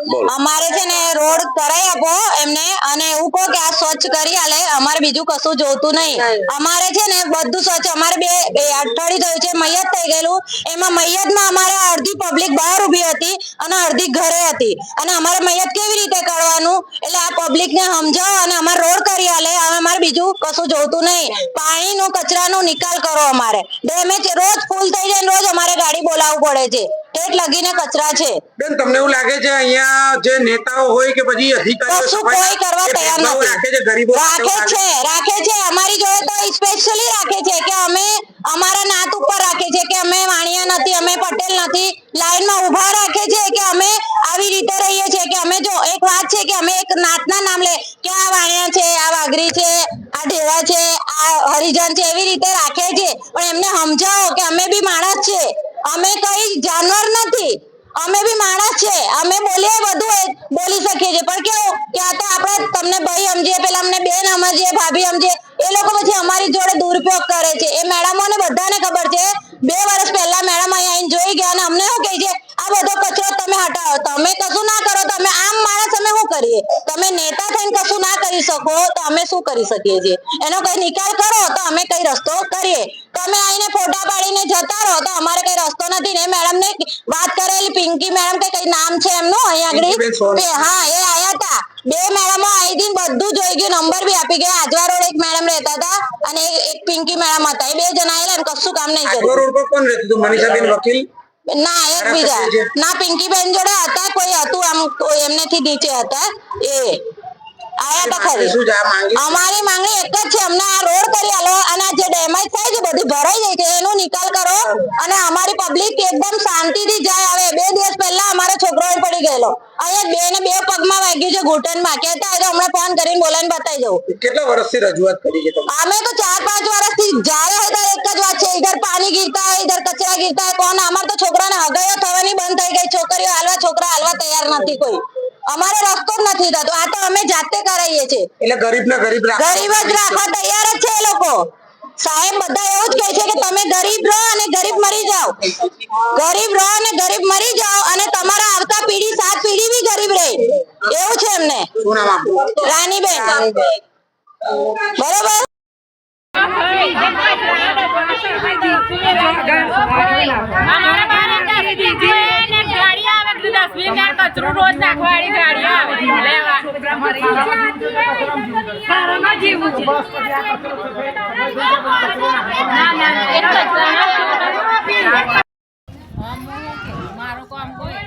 અમારે છે ને રોડ કરાઈ આપો એમને અને એવું કહો કે આ સ્વચ્છ કરી આલે, અમારે બીજું કશું જોતું નહીં। અમારે છે ને બધું સ્વચ્છ, અમારે બે અઠવાડિયું થયું છે, મૈયત થઈ ગયેલું, એમાં મૈયતમાં અમારે અડધી પબ્લિક બહાર ઊભી હતી અને અડધી ઘરે હતી અને અમારે મૈયત કેવી રીતે કરવાનું? એટલે આ પબ્લિકને સમજાવો અને અમારે રોડ કરી આલે, અમારે બીજું કશું જોતું નહીં। પાણીનો કચરાનો નિકાલ કરો, અમારે ડેમેજ રોજ ફૂલ થઈ જાય, રોજ અમારે ગાડી બોલાવવું પડે છે, ઠેઠ લગીને કચરા છે। બેન, તમને એવું લાગે છે અહીંયા જે નેતાઓ હોય કે પછી અધિકારીઓ કશું કોઈ કરવા તૈયાર નથી, રાખે છે ગરીબો રાખે છે અમારી જોડે તો સ્પેશિયલી રાખે છે કે અમે અમારા નાત ઉપર રાખે છે કે અમે વાણિયા નથી, અમે પટેલ નથી, લાઈનમાં ઉભા રાખે છે કે અમે આવી રીતે રહીએ છીએ કે અમે જો એક વાત છે કે અમે એક નાતના નામ લે કે આ વાણિયા છે, આ વાઘરી છે, આ ઢેરા છે, આ હરિજન છે, એવી રીતે રાખે છે, પણ એમને સમજાવો કે અમે બી માણસ છે, અમે કઈ જાનવર નથી, અમે બી માણસ છે, અમે બોલીએ બધું બોલી શકીએ છીએ, પણ કેવું કે આ તો આપણે તમને ભાઈ સમજીએ, પેલા અમને બેન સમજીએ, ભાભી સમજીએ, એ લોકો પછી અમારી જોડે દુરુપયોગ કરે છે। એ મેડમોને બધાને ખબર છે, 2 વર્ષ પહેલા મેડમ અહીંયા આવીને જોઈ ગયા અને અમને શું કહે છે, આ બધો કચરો તમે હટાવો, તમે કશું ના કરો, તમે આમ માણસ અમે શું કરીએ? તમે નેતા થઈને કશું ના કરી શકો તો અમે શું કરી શકીએ છીએ? એનો કઈ નિકાલ કરો તો અમે કઈ રસ્તો કરીએ, તમે આવીને ફોટા પાડીને જતા રહો તો અમારે કઈ રસ્તો નથી ને। મેડમ ને વાત કરેલી પિંકી મેડમ કે કઈ નામ છે એમનું અહીંયા આગળ, હા એ આયા હતા, 2 મેડમો આવી હતી, બધું જોઈ ગયું, નંબર બી આપી ગયા। આજવા રોડ એક મેડમ રહેતા હતા અને એક પિંકી મેડમ હતા, એ 2 જણા આયેલા ને કશું કામ નહીં કર્યું। આજવા રોડ પર કોણ રહેતું હતું? મનીષાબેન વકીલ ના, એક બીજા ના, પિંકી બેન જોડે હતા, કોઈ હતું આમ એમનેથી નીચે હતા, એ આયા હતા ખરી। અમારી માંગણી એક જ છે, અમને આ રોડ કરી આલો અને જે ડેમેજ થાય છે બધી ભરાઈ જાય છે એનો નિકાલ કરો અને અમારી પબ્લિક એકદમ શાંતિથી જાય। આવે 2 દિવસ પહેલા અમારો છોકરો પડી ગયેલો, અહીંયા 2 પગમાં વાગ્યું છે, ઘૂંટણમાં, કહેતા હોય તો હમણાં ફોન કરીને બોલાવીને બતાવી દઉં। કેટલા વર્ષથી રજૂઆત કરી છે તમે? અમે તો 4-5 વર્ષથી જાય હતા, એક જ વાત છે, ઇધર પાણી ગીરતા है, इधर कचरा गिरता है, कौन? અમાર તો છોકરાને હગાઈઓ થવાની બંધ થઈ ગઈ, છોકરીઓ હાલવા છોકરા હાલવા તૈયાર નથી કોઈ, અમારે રસ્તો જ નથી થતો, આ તો અમે જાતે કરાવીએ છીએ। એટલે ગરીબ જ રાખવા તૈયાર જ છે એ લોકો, સાહેબ બધા એવું જ કહે છે કે તમે ગરીબ રહો અને ગરીબ મરી જાઓ, ગરીબ રહો અને ગરીબ મરી જાઓ અને તમારા આવતા પેઢી 7 પેઢી બી ગરીબ રહે, એવું છે એમને। રાનીબેન, બરોબર। કચરો રોજ નાખવાળી ગાડી આવે લેવા જીવું છે મારું કામ કોઈ